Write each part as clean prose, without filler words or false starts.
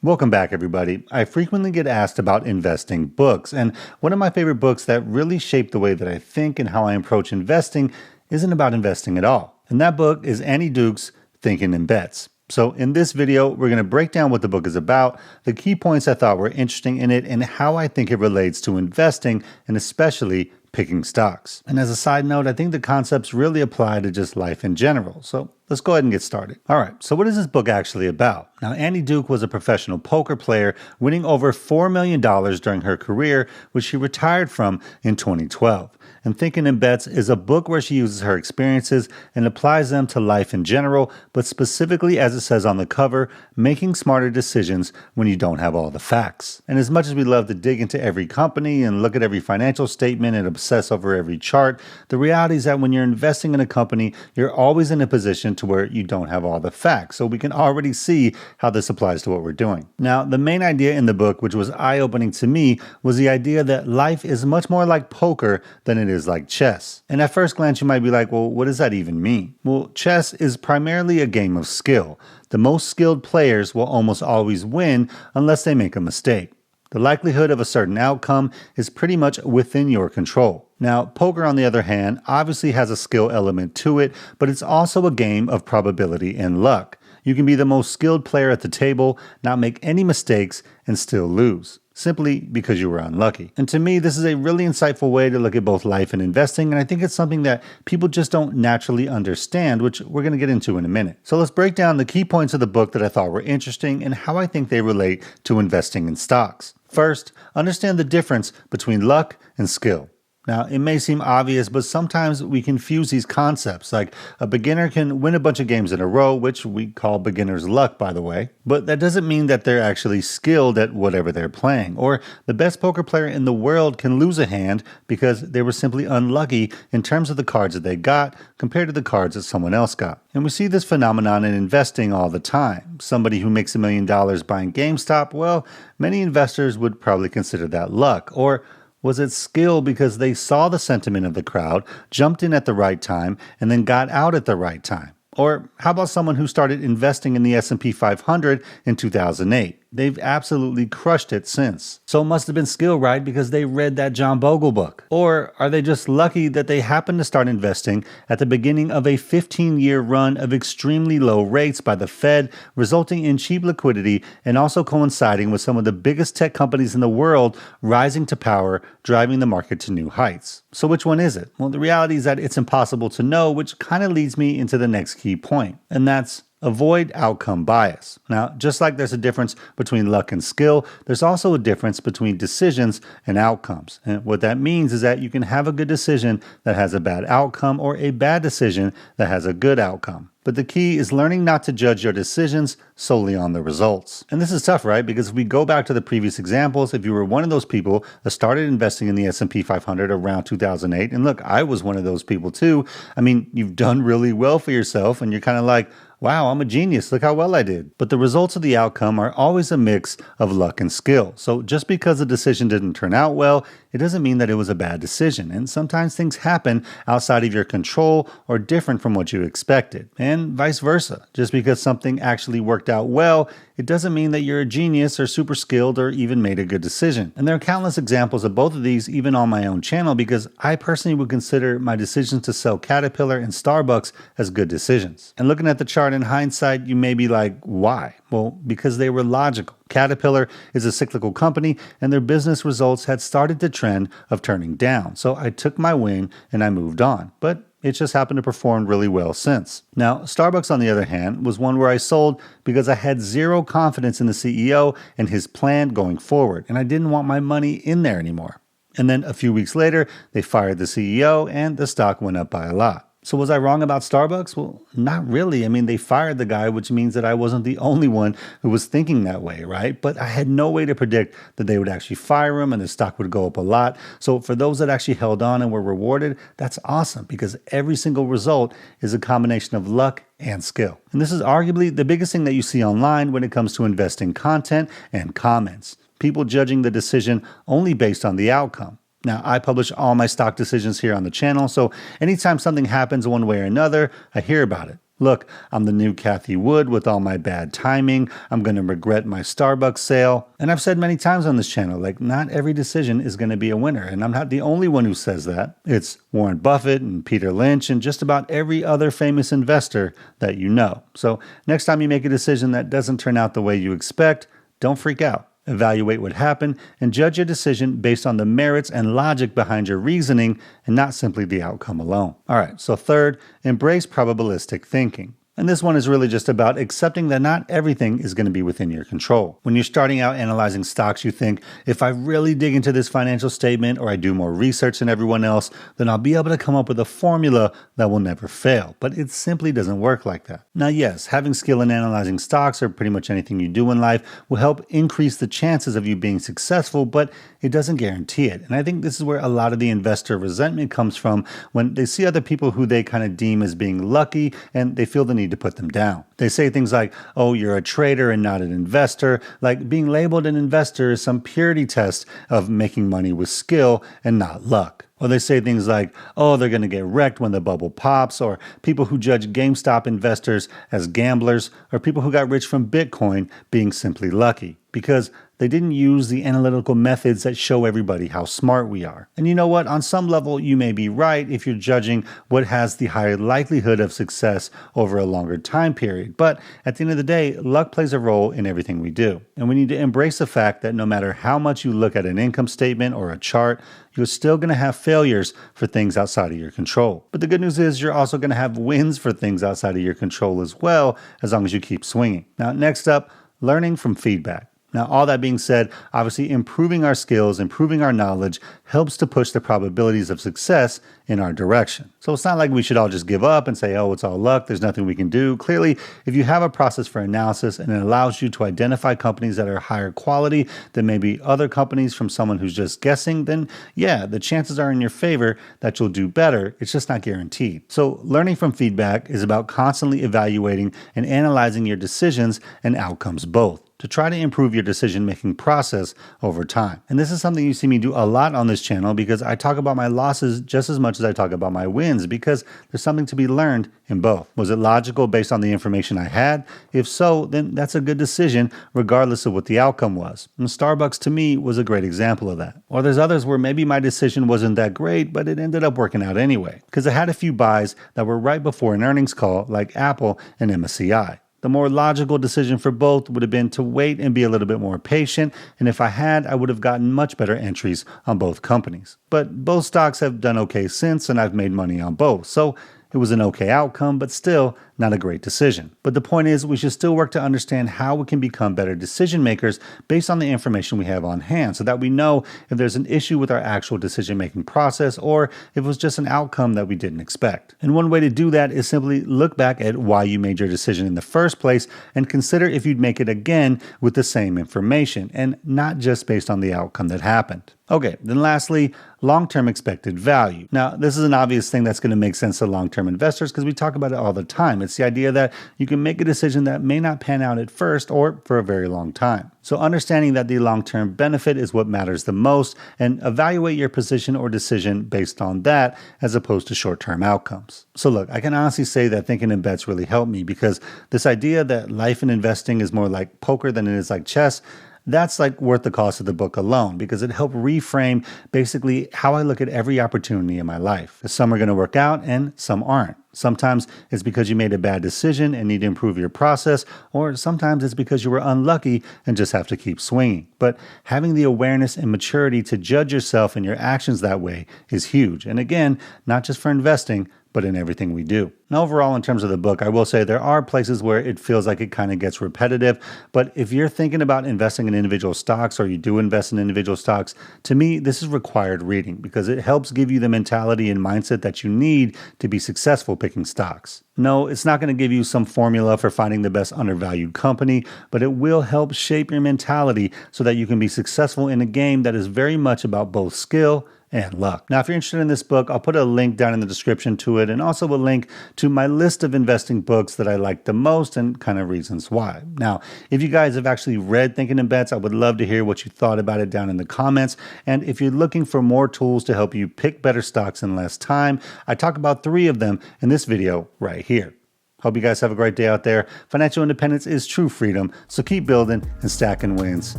Welcome back, everybody. I frequently get asked about investing books, and one of my favorite books that really shaped the way that I think and how I approach investing isn't about investing at all. And that book is Annie Duke's Thinking in Bets. So in this video, we're going to break down what the book is about, the key points I thought were interesting in it, and how I think it relates to investing, and especially picking stocks. And as a side note, I think the concepts really apply to just life in general. So let's go ahead and get started. All right, so what is this book actually about? Now, Annie Duke was a professional poker player, winning over $4 million during her career, which she retired from in 2012. And Thinking in Bets is a book where she uses her experiences and applies them to life in general, but specifically, as it says on the cover, making smarter decisions when you don't have all the facts. And as much as we love to dig into every company and look at every financial statement and obsess over every chart, the reality is that when you're investing in a company, you're always in a position to where you don't have all the facts. So we can already see how this applies to what we're doing. Now, the main idea in the book, which was eye-opening to me, was the idea that life is much more like poker than it is like chess. And at first glance, you might be like, well, what does that even mean? Well, chess is primarily a game of skill. The most skilled players will almost always win unless they make a mistake. The likelihood of a certain outcome is pretty much within your control. Now, poker, on the other hand, obviously has a skill element to it, but it's also a game of probability and luck. You can be the most skilled player at the table, not make any mistakes, and still lose, simply because you were unlucky. And to me, this is a really insightful way to look at both life and investing, and I think it's something that people just don't naturally understand, which we're going to get into in a minute. So let's break down the key points of the book that I thought were interesting and how I think they relate to investing in stocks. First, understand the difference between luck and skill. Now, it may seem obvious, but sometimes we confuse these concepts. Like, a beginner can win a bunch of games in a row, which we call beginner's luck, by the way. But that doesn't mean that they're actually skilled at whatever they're playing. Or the best poker player in the world can lose a hand because they were simply unlucky in terms of the cards that they got compared to the cards that someone else got. And we see this phenomenon in investing all the time. Somebody who makes $1 million buying GameStop, well, many investors would probably consider that luck. Or was it skill because they saw the sentiment of the crowd, jumped in at the right time, and then got out at the right time? Or how about someone who started investing in the S&P 500 in 2008? They've absolutely crushed it since. So it must have been skill, right? Because they read that John Bogle book. Or are they just lucky that they happened to start investing at the beginning of a 15-year run of extremely low rates by the Fed, resulting in cheap liquidity and also coinciding with some of the biggest tech companies in the world rising to power, driving the market to new heights? So which one is it? Well, the reality is that it's impossible to know, which kind of leads me into the next key point, and that's avoid outcome bias. Now, just like there's a difference between luck and skill, there's also a difference between decisions and outcomes. And what that means is that you can have a good decision that has a bad outcome or a bad decision that has a good outcome. But the key is learning not to judge your decisions solely on the results. And this is tough, right? Because if we go back to the previous examples, if you were one of those people that started investing in the S&P 500 around 2008, and look, I was one of those people too. I mean, you've done really well for yourself and you're kind of like, wow, I'm a genius. Look how well I did. But the results of the outcome are always a mix of luck and skill. So just because a decision didn't turn out well, it doesn't mean that it was a bad decision. And sometimes things happen outside of your control or different from what you expected. And vice versa. Just because something actually worked out well, it doesn't mean that you're a genius or super skilled or even made a good decision. And there are countless examples of both of these even on my own channel, because I personally would consider my decisions to sell Caterpillar and Starbucks as good decisions. And looking at the chart in hindsight, you may be like, why? Well, because they were logical. Caterpillar is a cyclical company and their business results had started the trend of turning down. So I took my win and I moved on. But it just happened to perform really well since. Now, Starbucks, on the other hand, was one where I sold because I had zero confidence in the CEO and his plan going forward, and I didn't want my money in there anymore. And then a few weeks later, they fired the CEO and the stock went up by a lot. So was I wrong about Starbucks? Well, not really. I mean, they fired the guy, which means that I wasn't the only one who was thinking that way, right? But I had no way to predict that they would actually fire him and the stock would go up a lot. So for those that actually held on and were rewarded, that's awesome, because every single result is a combination of luck and skill. And this is arguably the biggest thing that you see online when it comes to investing content and comments. People judging the decision only based on the outcome. Now, I publish all my stock decisions here on the channel, so anytime something happens one way or another, I hear about it. Look, I'm the new Kathy Wood with all my bad timing. I'm going to regret my Starbucks sale. And I've said many times on this channel, like, not every decision is going to be a winner. And I'm not the only one who says that. It's Warren Buffett and Peter Lynch and just about every other famous investor that you know. So next time you make a decision that doesn't turn out the way you expect, don't freak out. Evaluate what happened and judge your decision based on the merits and logic behind your reasoning and not simply the outcome alone. All right, so third, embrace probabilistic thinking. And this one is really just about accepting that not everything is going to be within your control. When you're starting out analyzing stocks, you think, if I really dig into this financial statement or I do more research than everyone else, then I'll be able to come up with a formula that will never fail. But it simply doesn't work like that. Now, yes, having skill in analyzing stocks or pretty much anything you do in life will help increase the chances of you being successful, but it doesn't guarantee it. And I think this is where a lot of the investor resentment comes from when they see other people who they kind of deem as being lucky and they feel the need to put them down. They say things like, oh, you're a trader and not an investor. Like being labeled an investor is some purity test of making money with skill and not luck. Or they say things like, oh, they're going to get wrecked when the bubble pops, or people who judge GameStop investors as gamblers, or people who got rich from Bitcoin being simply lucky, because they didn't use the analytical methods that show everybody how smart we are. And you know what? On some level, you may be right if you're judging what has the higher likelihood of success over a longer time period. But at the end of the day, luck plays a role in everything we do. And we need to embrace the fact that no matter how much you look at an income statement or a chart, you're still going to have failures for things outside of your control. But the good news is you're also going to have wins for things outside of your control as well, as long as you keep swinging. Now, next up, learning from feedback. Now, all that being said, obviously improving our skills, improving our knowledge helps to push the probabilities of success in our direction. So it's not like we should all just give up and say, oh, it's all luck, there's nothing we can do. Clearly, if you have a process for analysis and it allows you to identify companies that are higher quality than maybe other companies from someone who's just guessing, then yeah, the chances are in your favor that you'll do better. It's just not guaranteed. So learning from feedback is about constantly evaluating and analyzing your decisions and outcomes both, to try to improve your decision-making process over time. And this is something you see me do a lot on this channel because I talk about my losses just as much as I talk about my wins, because there's something to be learned in both. Was it logical based on the information I had? If so, then that's a good decision regardless of what the outcome was. And Starbucks to me was a great example of that. Or there's others where maybe my decision wasn't that great, but it ended up working out anyway, because I had a few buys that were right before an earnings call like Apple and MSCI. The more logical decision for both would have been to wait and be a little bit more patient, and if I had, I would have gotten much better entries on both companies. But both stocks have done okay since, and I've made money on both, so it was an okay outcome, but still not a great decision. But the point is, we should still work to understand how we can become better decision makers based on the information we have on hand, so that we know if there's an issue with our actual decision-making process or if it was just an outcome that we didn't expect. And one way to do that is simply look back at why you made your decision in the first place and consider if you'd make it again with the same information and not just based on the outcome that happened. Okay, then lastly, long-term expected value. Now, this is an obvious thing that's going to make sense to long-term investors because we talk about it all the time. It's the idea that you can make a decision that may not pan out at first or for a very long time. So understanding that the long-term benefit is what matters the most, and evaluate your position or decision based on that as opposed to short-term outcomes. So look, I can honestly say that thinking in bets really helped me, because this idea that life and investing is more like poker than it is like chess, that's like worth the cost of the book alone, because it helped reframe basically how I look at every opportunity in my life. Some are going to work out and some aren't. Sometimes it's because you made a bad decision and need to improve your process, or sometimes it's because you were unlucky and just have to keep swinging. But having the awareness and maturity to judge yourself and your actions that way is huge. And again, not just for investing, but in everything we do. Now, overall, in terms of the book, I will say there are places where it feels like it kind of gets repetitive. But if you're thinking about investing in individual stocks, or you do invest in individual stocks, to me, this is required reading, because it helps give you the mentality and mindset that you need to be successful picking stocks. No, it's not going to give you some formula for finding the best undervalued company, but it will help shape your mentality so that you can be successful in a game that is very much about both skill and luck. Now, if you're interested in this book, I'll put a link down in the description to it, and also a link to my list of investing books that I like the most and kind of reasons why. Now, if you guys have actually read Thinking in Bets, I would love to hear what you thought about it down in the comments. And if you're looking for more tools to help you pick better stocks in less time, I talk about 3 of them in this video right here. Hope you guys have a great day out there. Financial independence is true freedom, so keep building and stacking wins.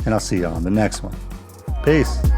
And I'll see you on the next one. Peace.